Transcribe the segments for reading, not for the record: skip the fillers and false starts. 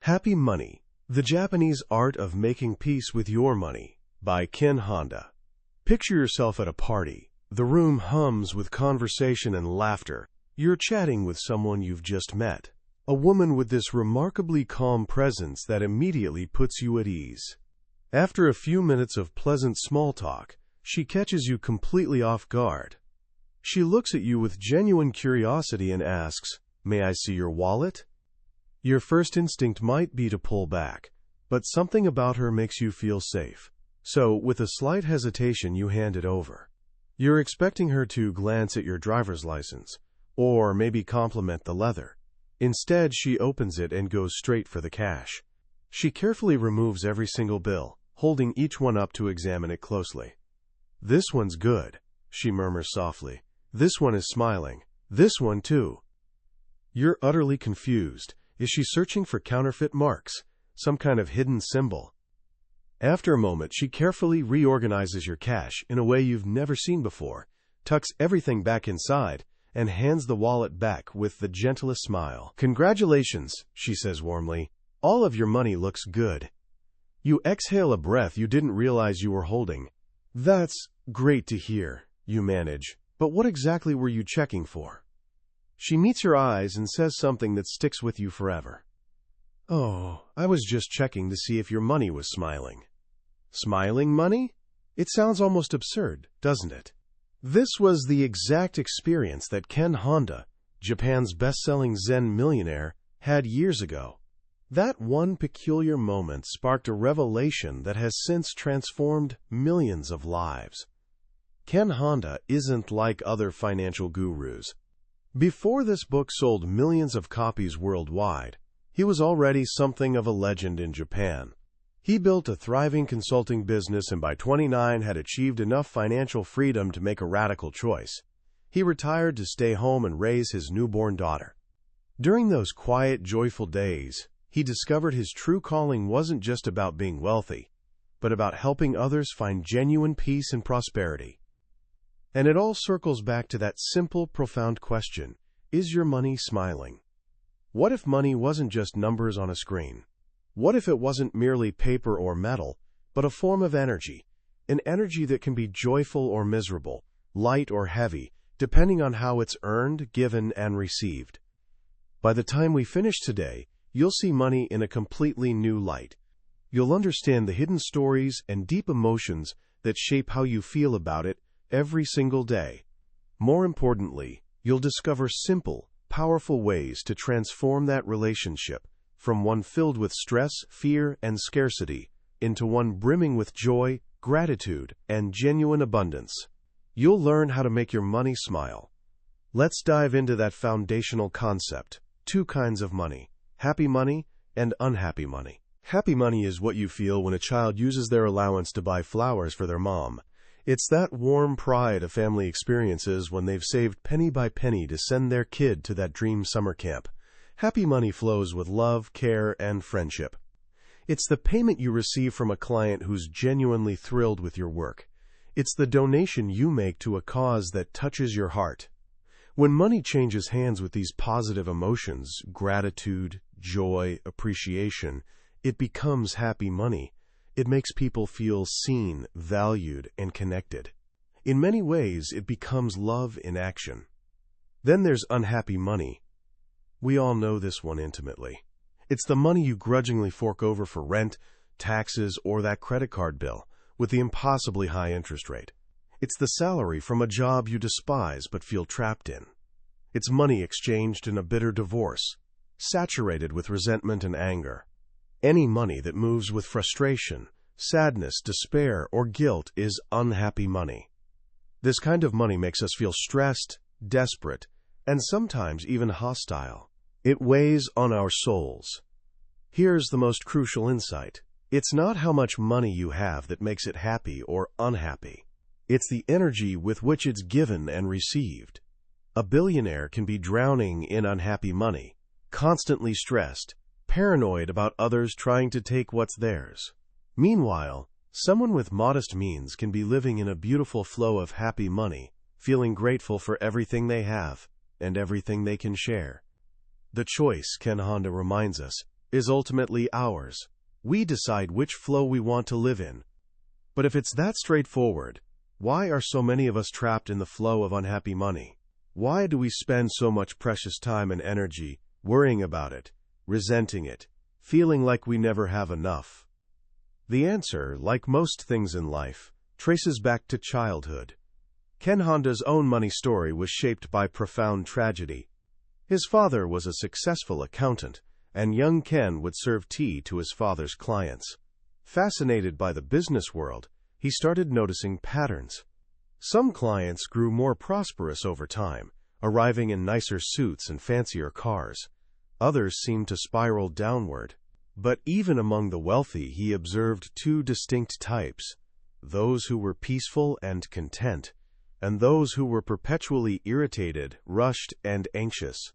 Happy Money, The Japanese Art of Making Peace with Your Money, by Ken Honda. Picture yourself at a party. The room hums with conversation and laughter. You're chatting with someone you've just met. A woman with this remarkably calm presence that immediately puts you at ease. After a few minutes of pleasant small talk, she catches you completely off guard. She looks at you with genuine curiosity and asks, "May I see your wallet?" Your first instinct might be to pull back, but something about her makes you feel safe. So, with a slight hesitation, you hand it over. You're expecting her to glance at your driver's license, or maybe compliment the leather. Instead, she opens it and goes straight for the cash. She carefully removes every single bill, holding each one up to examine it closely. "This one's good," she murmurs softly. "This one is smiling. This one too." You're utterly confused. Is she searching for counterfeit marks, some kind of hidden symbol? After a moment, she carefully reorganizes your cash in a way you've never seen before, tucks everything back inside, and hands the wallet back with the gentlest smile. "Congratulations," she says warmly. "All of your money looks good." You exhale a breath you didn't realize you were holding. "That's great to hear," you manage. "But what exactly were you checking for?" She meets your eyes and says something that sticks with you forever. "Oh, I was just checking to see if your money was smiling." Smiling money? It sounds almost absurd, doesn't it? This was the exact experience that Ken Honda, Japan's best-selling Zen millionaire, had years ago. That one peculiar moment sparked a revelation that has since transformed millions of lives. Ken Honda isn't like other financial gurus. Before this book sold millions of copies worldwide, he was already something of a legend in Japan. He built a thriving consulting business and by 29 had achieved enough financial freedom to make a radical choice. He retired to stay home and raise his newborn daughter. During those quiet, joyful days, he discovered his true calling wasn't just about being wealthy, but about helping others find genuine peace and prosperity. And it all circles back to that simple, profound question: is your money smiling? What if money wasn't just numbers on a screen? What if it wasn't merely paper or metal, but a form of energy, an energy that can be joyful or miserable, light or heavy, depending on how it's earned, given, and received? By the time we finish today, you'll see money in a completely new light. You'll understand the hidden stories and deep emotions that shape how you feel about it every single day. More importantly, you'll discover simple, powerful ways to transform that relationship from one filled with stress, fear, and scarcity into one brimming with joy, gratitude, and genuine abundance. You'll learn how to make your money smile. Let's dive into that foundational concept: two kinds of money, happy money and unhappy money. Happy money is what you feel when a child uses their allowance to buy flowers for their mom. It's that warm pride a family experiences when they've saved penny by penny to send their kid to that dream summer camp. Happy money flows with love, care, and friendship. It's the payment you receive from a client who's genuinely thrilled with your work. It's the donation you make to a cause that touches your heart. When money changes hands with these positive emotions, gratitude, joy, appreciation, it becomes happy money. It makes people feel seen, valued, and connected. In many ways, it becomes love in action. Then there's unhappy money. We all know this one intimately. It's the money you grudgingly fork over for rent, taxes, or that credit card bill with the impossibly high interest rate. It's the salary from a job you despise but feel trapped in. It's money exchanged in a bitter divorce, saturated with resentment and anger. Any money that moves with frustration, sadness, despair, or guilt is unhappy money. This kind of money makes us feel stressed, desperate, and sometimes even hostile. It weighs on our souls. Here's the most crucial insight. It's not how much money you have that makes it happy or unhappy. It's the energy with which it's given and received. A billionaire can be drowning in unhappy money, constantly stressed, paranoid about others trying to take what's theirs. Meanwhile, someone with modest means can be living in a beautiful flow of happy money, feeling grateful for everything they have and everything they can share. The choice, Ken Honda reminds us, is ultimately ours. We decide which flow we want to live in. But if it's that straightforward, why are so many of us trapped in the flow of unhappy money? Why do we spend so much precious time and energy worrying about it, resenting it, feeling like we never have enough? The answer, like most things in life, traces back to childhood. Ken Honda's own money story was shaped by profound tragedy. His father was a successful accountant, and young Ken would serve tea to his father's clients. Fascinated by the business world, he started noticing patterns. Some clients grew more prosperous over time, arriving in nicer suits and fancier cars. Others seemed to spiral downward. But even among the wealthy, he observed two distinct types: those who were peaceful and content, and those who were perpetually irritated, rushed, and anxious.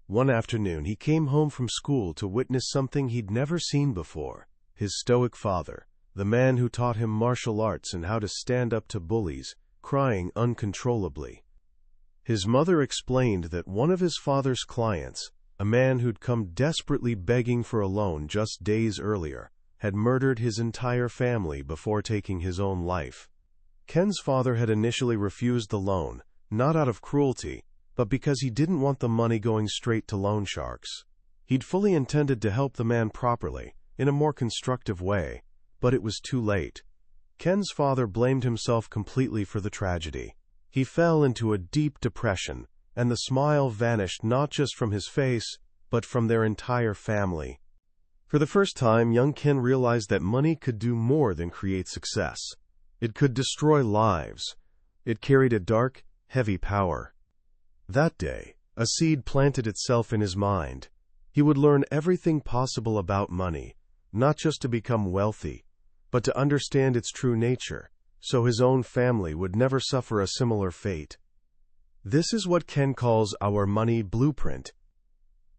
One afternoon, he came home from school to witness something he'd never seen before. His stoic father, the man who taught him martial arts and how to stand up to bullies, crying uncontrollably. His mother explained that one of his father's clients, a man who'd come desperately begging for a loan just days earlier, had murdered his entire family before taking his own life. Ken's father had initially refused the loan, not out of cruelty, but because he didn't want the money going straight to loan sharks. He'd fully intended to help the man properly, in a more constructive way, but it was too late. Ken's father blamed himself completely for the tragedy. He fell into a deep depression, and the smile vanished not just from his face, but from their entire family. For the first time, young Ken realized that money could do more than create success. It could destroy lives. It carried a dark, heavy power. That day, a seed planted itself in his mind. He would learn everything possible about money, not just to become wealthy, but to understand its true nature, so his own family would never suffer a similar fate. This is what Ken calls our money blueprint.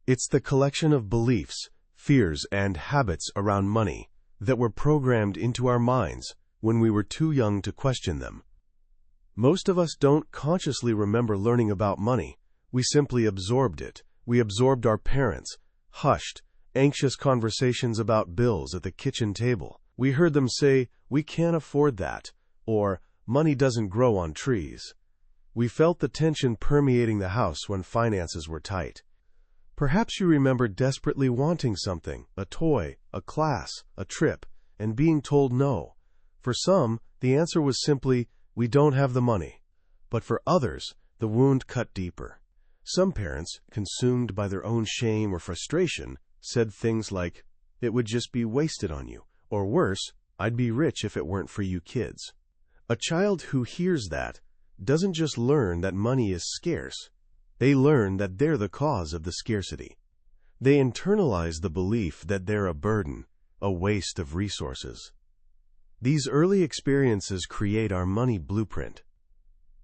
It's the collection of beliefs, fears, and habits around money that were programmed into our minds when we were too young to question them. Most of us don't consciously remember learning about money. We simply absorbed it. We absorbed our parents' hushed, anxious conversations about bills at the kitchen table. We heard them say, "We can't afford that," or "Money doesn't grow on trees." We felt the tension permeating the house when finances were tight. Perhaps you remember desperately wanting something, a toy, a class, a trip, and being told no. For some, the answer was simply, "We don't have the money." But for others, the wound cut deeper. Some parents, consumed by their own shame or frustration, said things like, "It would just be wasted on you," or worse, "I'd be rich if it weren't for you kids." A child who hears that doesn't just learn that money is scarce. They learn that they're the cause of the scarcity. They internalize the belief that they're a burden, a waste of resources. These early experiences create our money blueprint.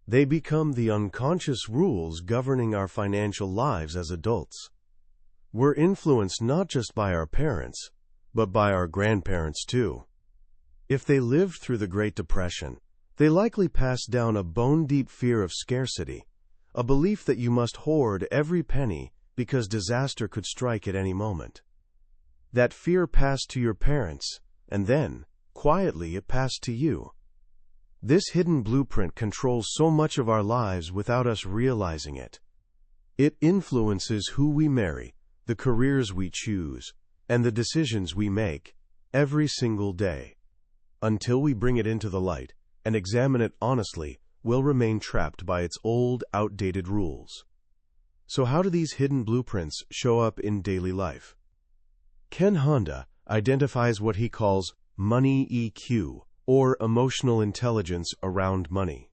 They become the unconscious rules governing our financial lives as adults. We're influenced not just by our parents, but by our grandparents too. If they lived through the Great Depression, they likely passed down a bone-deep fear of scarcity, a belief that you must hoard every penny because disaster could strike at any moment. That fear passed to your parents, and then, quietly, it passed to you. This hidden blueprint controls so much of our lives without us realizing it. It influences who we marry, the careers we choose, and the decisions we make every single day. Until we bring it into the light and examine it honestly, we'll remain trapped by its old, outdated rules. So how do these hidden blueprints show up in daily life? Ken Honda identifies what he calls money EQ, or emotional intelligence around money.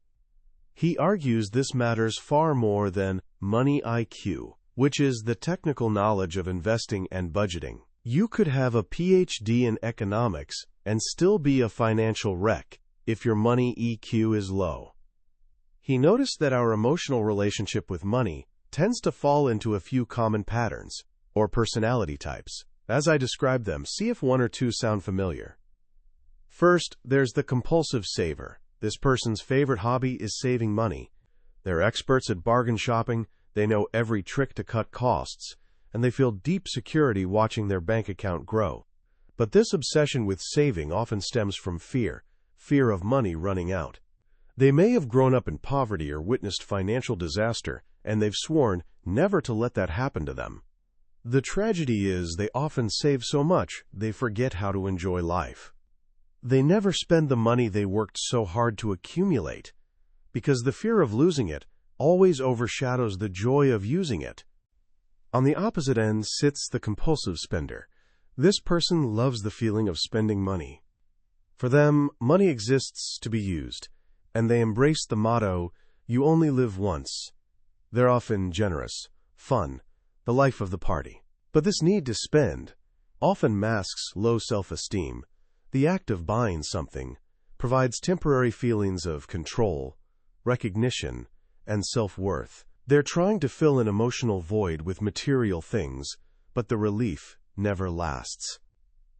He argues this matters far more than money IQ, which is the technical knowledge of investing and budgeting. You could have a PhD in economics and still be a financial wreck if your money EQ is low. He noticed that our emotional relationship with money tends to fall into a few common patterns, or personality types. As I describe them, see if one or two sound familiar. First, there's the compulsive saver. This person's favorite hobby is saving money. They're experts at bargain shopping, they know every trick to cut costs, and they feel deep security watching their bank account grow. But this obsession with saving often stems from fear of money running out. They may have grown up in poverty or witnessed financial disaster, and they've sworn never to let that happen to them. The tragedy is they often save so much they forget how to enjoy life. They never spend the money they worked so hard to accumulate, because the fear of losing it always overshadows the joy of using it. On the opposite end sits the compulsive spender. This person loves the feeling of spending money. For them, money exists to be used, and they embrace the motto, "You only live once." They're often generous, fun, the life of the party. But this need to spend often masks low self-esteem. The act of buying something provides temporary feelings of control, recognition, and self-worth. They're trying to fill an emotional void with material things, but the relief never lasts.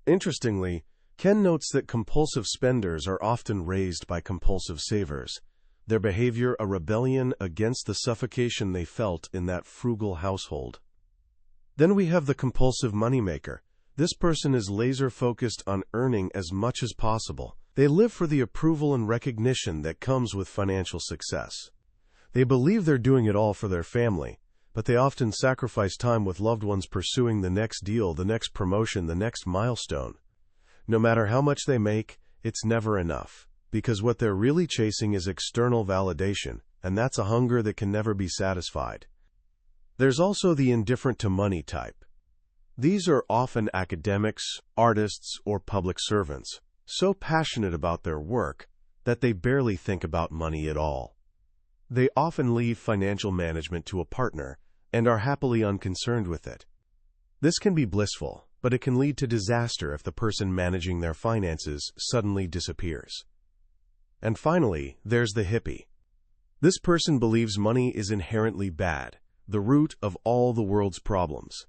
Interestingly, Ken notes that compulsive spenders are often raised by compulsive savers, their behavior a rebellion against the suffocation they felt in that frugal household. Then we have the compulsive moneymaker. This person is laser-focused on earning as much as possible. They live for the approval and recognition that comes with financial success. They believe they're doing it all for their family, but they often sacrifice time with loved ones pursuing the next deal, the next promotion, the next milestone. No matter how much they make, it's never enough, because what they're really chasing is external validation, and that's a hunger that can never be satisfied. There's also the indifferent to money type. These are often academics, artists, or public servants, so passionate about their work that they barely think about money at all. They often leave financial management to a partner and are happily unconcerned with it. This can be blissful, but it can lead to disaster if the person managing their finances suddenly disappears. And finally, there's the hippie. This person believes money is inherently bad, the root of all the world's problems.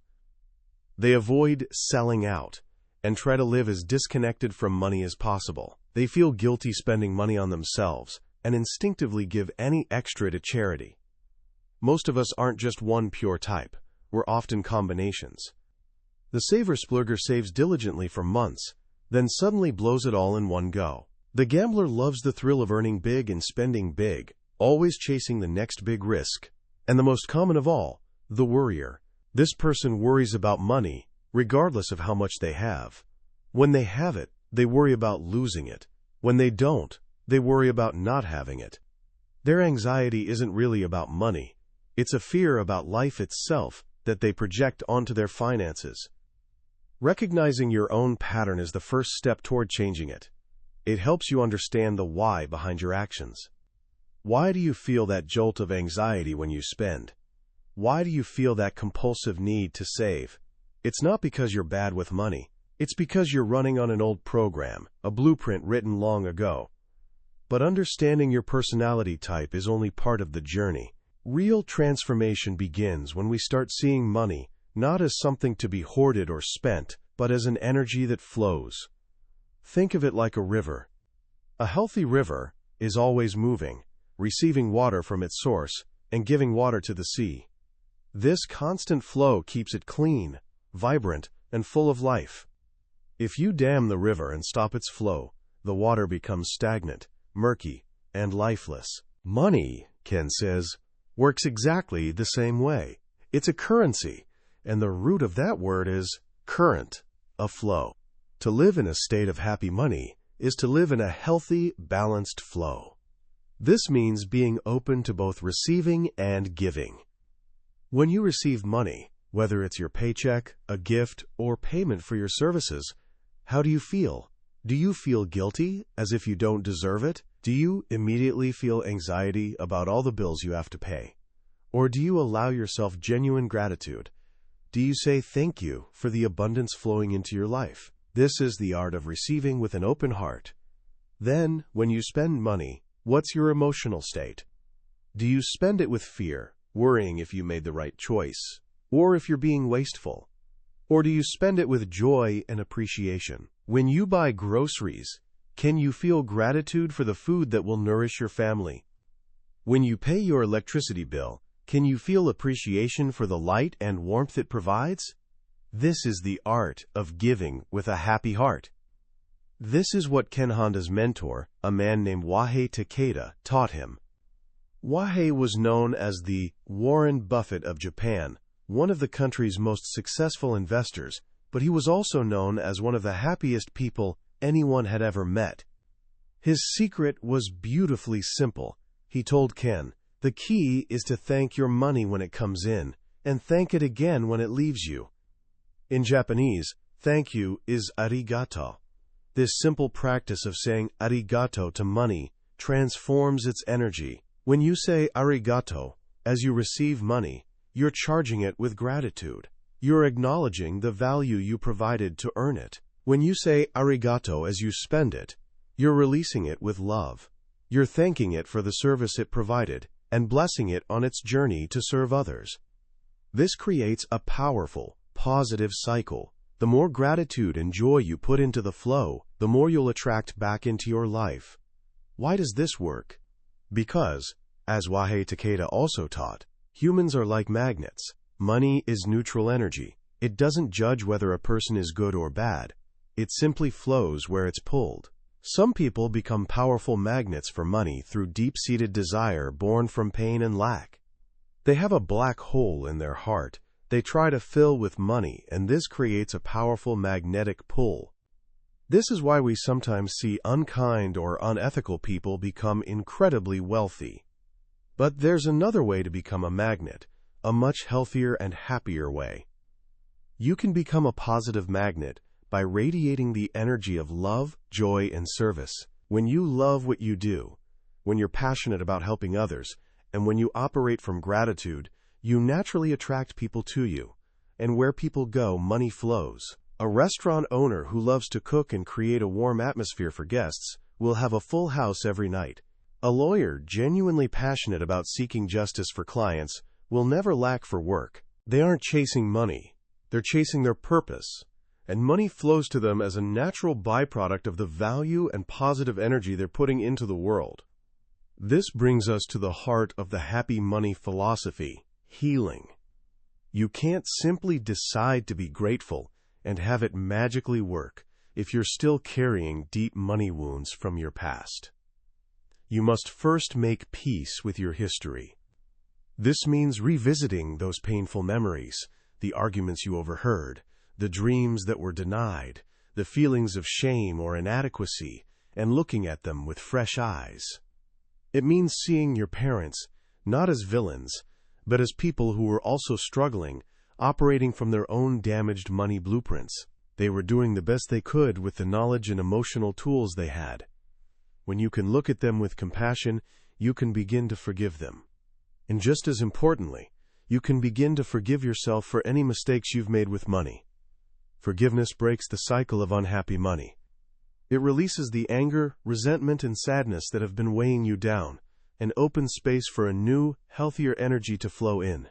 They avoid selling out and try to live as disconnected from money as possible. They feel guilty spending money on themselves and instinctively give any extra to charity. Most of us aren't just one pure type. We're often combinations. The saver-splurger saves diligently for months, then suddenly blows it all in one go. The gambler loves the thrill of earning big and spending big, always chasing the next big risk. And the most common of all, the worrier. This person worries about money, regardless of how much they have. When they have it, they worry about losing it. When they don't, they worry about not having it. Their anxiety isn't really about money. It's a fear about life itself that they project onto their finances. Recognizing your own pattern is the first step toward changing it. It helps you understand the why behind your actions. Why do you feel that jolt of anxiety when you spend? Why do you feel that compulsive need to save? It's not because you're bad with money. It's because you're running on an old program, a blueprint written long ago. But understanding your personality type is only part of the journey. Real transformation begins when we start seeing money not as something to be hoarded or spent, but as an energy that flows. Think of it like a river. A healthy river is always moving, receiving water from its source and giving water to the sea. This constant flow keeps it clean, vibrant, and full of life. If you dam the river and stop its flow, the water becomes stagnant, murky, and lifeless. Money, Ken says, works exactly the same way. It's a currency, and the root of that word is current, a flow. To live in a state of happy money is to live in a healthy, balanced flow. This means being open to both receiving and giving. When you receive money, whether it's your paycheck, a gift, or payment for your services, how do you feel? Do you feel guilty, as if you don't deserve it? Do you immediately feel anxiety about all the bills you have to pay? Or do you allow yourself genuine gratitude? Do you say thank you for the abundance flowing into your life? This is the art of receiving with an open heart. Then, when you spend money, what's your emotional state? Do you spend it with fear, worrying if you made the right choice, or if you're being wasteful? Or do you spend it with joy and appreciation? When you buy groceries, can you feel gratitude for the food that will nourish your family? When you pay your electricity bill, Can you feel appreciation for the light and warmth it provides? This is the art of giving with a happy heart. This is what Ken Honda's mentor, a man named Wahei Takeda, taught him. Wahei was known as the Warren Buffett of Japan, one of the country's most successful investors, but he was also known as one of the happiest people anyone had ever met. His secret was beautifully simple. He told Ken, "The key is to thank your money when it comes in, and thank it again when it leaves you." In Japanese, thank you is arigato. This simple practice of saying arigato to money transforms its energy. When you say arigato, as you receive money, you're charging it with gratitude. You're acknowledging the value you provided to earn it. When you say arigato as you spend it, you're releasing it with love. You're thanking it for the service it provided and blessing it on its journey to serve others. This creates a powerful, positive cycle. The more gratitude and joy you put into the flow, the more you'll attract back into your life. Why does this work? Because, as Wahei Takeda also taught, humans are like magnets. Money is neutral energy. It doesn't judge whether a person is good or bad. It simply flows where it's pulled. Some people become powerful magnets for money through deep-seated desire born from pain and lack. They have a black hole in their heart they try to fill with money, and this creates a powerful magnetic pull. This is why we sometimes see unkind or unethical people become incredibly wealthy. But there's another way to become a magnet, a much healthier and happier way. You can become a positive magnet by radiating the energy of love, joy, and service. When you love what you do, when you're passionate about helping others, and when you operate from gratitude, you naturally attract people to you. And where people go, money flows. A restaurant owner who loves to cook and create a warm atmosphere for guests will have a full house every night. A lawyer genuinely passionate about seeking justice for clients will never lack for work. They aren't chasing money. They're chasing their purpose. And money flows to them as a natural byproduct of the value and positive energy they're putting into the world. This brings us to the heart of the happy money philosophy: healing. You can't simply decide to be grateful and have it magically work if you're still carrying deep money wounds from your past. You must first make peace with your history. This means revisiting those painful memories, the arguments you overheard, the dreams that were denied, the feelings of shame or inadequacy, and looking at them with fresh eyes. It means seeing your parents not as villains, but as people who were also struggling, operating from their own damaged money blueprints. They were doing the best they could with the knowledge and emotional tools they had. When you can look at them with compassion, you can begin to forgive them. And just as importantly, you can begin to forgive yourself for any mistakes you've made with money. Forgiveness breaks the cycle of unhappy money. It releases the anger, resentment, and sadness that have been weighing you down, and opens space for a new, healthier energy to flow in.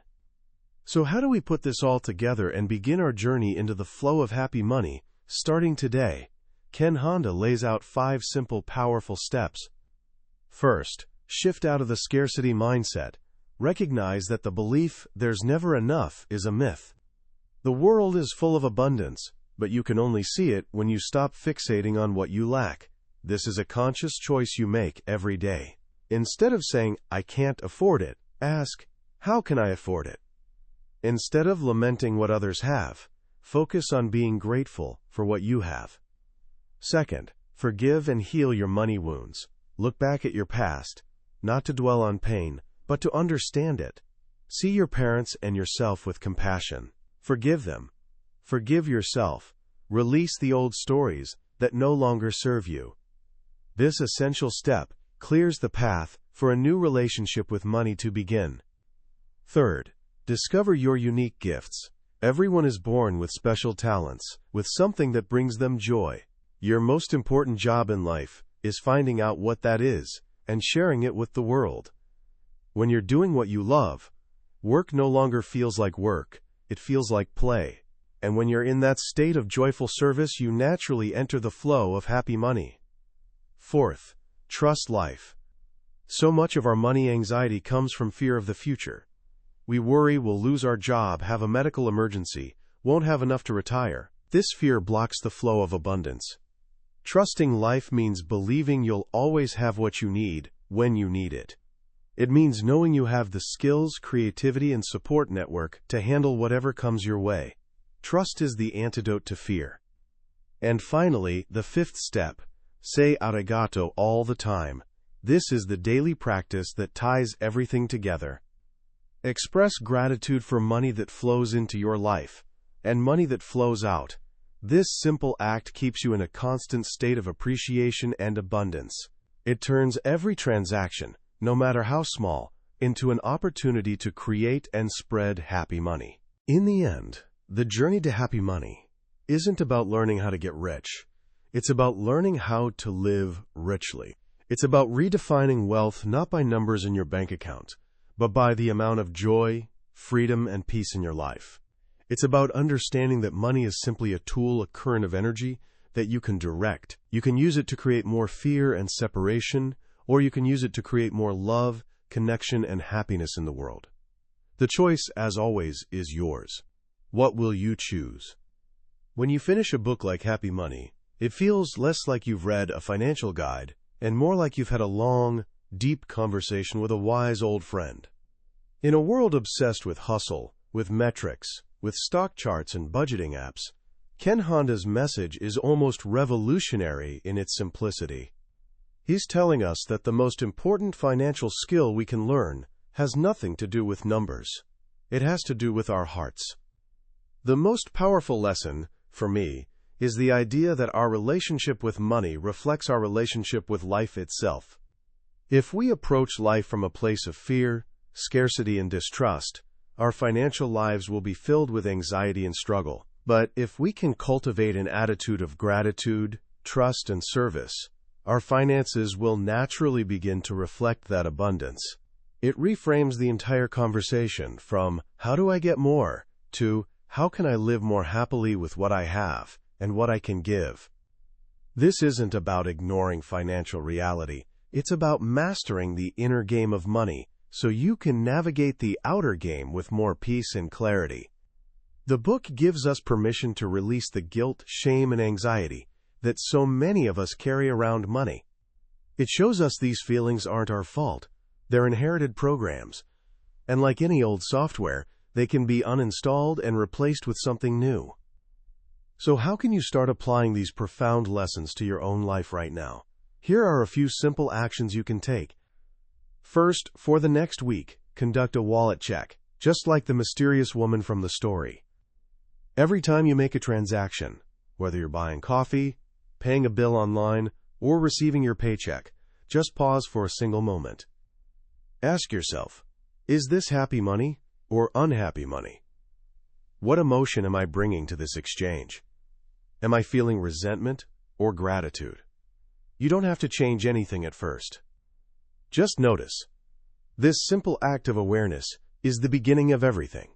So how do we put this all together and begin our journey into the flow of happy money, starting today? Ken Honda lays out 5 simple, powerful steps. First, shift out of the scarcity mindset. Recognize that the belief there's never enough is a myth. The world is full of abundance, but you can only see it when you stop fixating on what you lack. This is a conscious choice you make every day. Instead of saying, "I can't afford it," ask, "How can I afford it?" Instead of lamenting what others have, focus on being grateful for what you have. Second, forgive and heal your money wounds. Look back at your past, not to dwell on pain, but to understand it. See your parents and yourself with compassion. Forgive them. Forgive yourself. Release the old stories that no longer serve you. This essential step clears the path for a new relationship with money to begin. Third, discover your unique gifts. Everyone is born with special talents, with something that brings them joy. Your most important job in life is finding out what that is and sharing it with the world. When you're doing what you love, work no longer feels like work, it feels like play. And when you're in that state of joyful service, you naturally enter the flow of happy money. Fourth, trust life. So much of our money anxiety comes from fear of the future. We worry we'll lose our job, have a medical emergency, won't have enough to retire. This fear blocks the flow of abundance. Trusting life means believing you'll always have what you need when you need it. It means knowing you have the skills, creativity, and support network to handle whatever comes your way. Trust is the antidote to fear. And finally, the fifth step, say arigato all the time. This is the daily practice that ties everything together. Express gratitude for money that flows into your life and money that flows out. This simple act keeps you in a constant state of appreciation and abundance. It turns every transaction, no matter how small, into an opportunity to create and spread happy money. In the end, the journey to happy money isn't about learning how to get rich. It's about learning how to live richly. It's about redefining wealth not by numbers in your bank account, but by the amount of joy, freedom, and peace in your life. It's about understanding that money is simply a tool, a current of energy that you can direct. You can use it to create more fear and separation, or you can use it to create more love, connection, and happiness in the world. The choice, as always, is yours. What will you choose? When you finish a book like Happy Money, it feels less like you've read a financial guide and more like you've had a long, deep conversation with a wise old friend. In a world obsessed with hustle, with metrics, with stock charts and budgeting apps, Ken Honda's message is almost revolutionary in its simplicity. He's telling us that the most important financial skill we can learn has nothing to do with numbers. It has to do with our hearts. The most powerful lesson, for me, is the idea that our relationship with money reflects our relationship with life itself. If we approach life from a place of fear, scarcity, and distrust, our financial lives will be filled with anxiety and struggle. But if we can cultivate an attitude of gratitude, trust, and service, our finances will naturally begin to reflect that abundance. It reframes the entire conversation from, how do I get more, to, how can I live more happily with what I have and what I can give? This isn't about ignoring financial reality. It's about mastering the inner game of money so you can navigate the outer game with more peace and clarity. The book gives us permission to release the guilt, shame, and anxiety that so many of us carry around money. It shows us these feelings aren't our fault. They're inherited programs. And like any old software, they can be uninstalled and replaced with something new. So how can you start applying these profound lessons to your own life right now? Here are a few simple actions you can take. First, for the next week, conduct a wallet check, just like the mysterious woman from the story. Every time you make a transaction, whether you're buying coffee, paying a bill online, or receiving your paycheck, just pause for a single moment. Ask yourself, is this happy money or unhappy money? What emotion am I bringing to this exchange? Am I feeling resentment or gratitude? You don't have to change anything at first. Just notice. This simple act of awareness is the beginning of everything.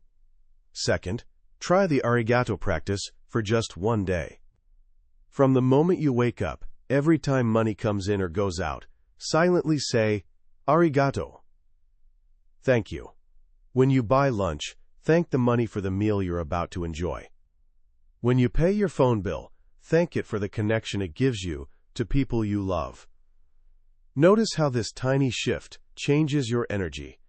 Second, try the arigato practice for just one day. From the moment you wake up, every time money comes in or goes out, silently say, arigato. Thank you. When you buy lunch, thank the money for the meal you're about to enjoy. When you pay your phone bill, thank it for the connection it gives you to people you love. Notice how this tiny shift changes your energy.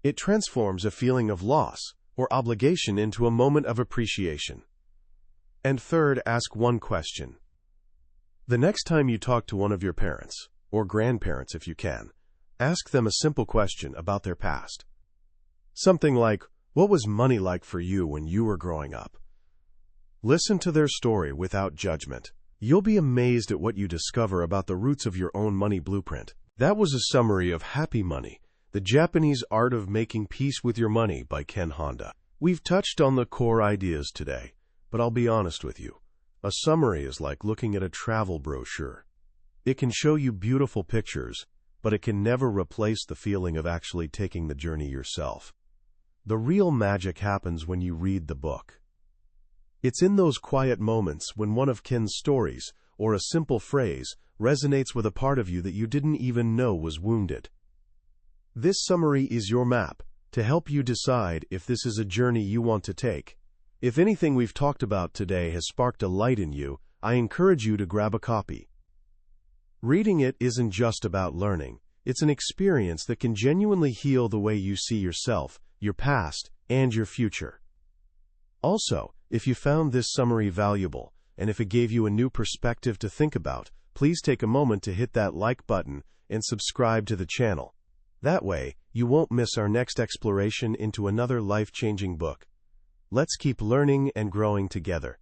It transforms a feeling of loss or obligation into a moment of appreciation. And third, ask one question. The next time you talk to one of your parents, or grandparents if you can, ask them a simple question about their past. Something like, what was money like for you when you were growing up? Listen to their story without judgment. You'll be amazed at what you discover about the roots of your own money blueprint. That was a summary of Happy Money, the Japanese art of making peace with your money by Ken Honda. We've touched on the core ideas today, but I'll be honest with you. A summary is like looking at a travel brochure. It can show you beautiful pictures, but it can never replace the feeling of actually taking the journey yourself. The real magic happens when you read the book. It's in those quiet moments when one of Ken's stories, or a simple phrase, resonates with a part of you that you didn't even know was wounded. This summary is your map, to help you decide if this is a journey you want to take. If anything we've talked about today has sparked a light in you, I encourage you to grab a copy. Reading it isn't just about learning. It's an experience that can genuinely heal the way you see yourself, your past, and your future. Also, if you found this summary valuable, and if it gave you a new perspective to think about, please take a moment to hit that like button and subscribe to the channel. That way, you won't miss our next exploration into another life-changing book. Let's keep learning and growing together.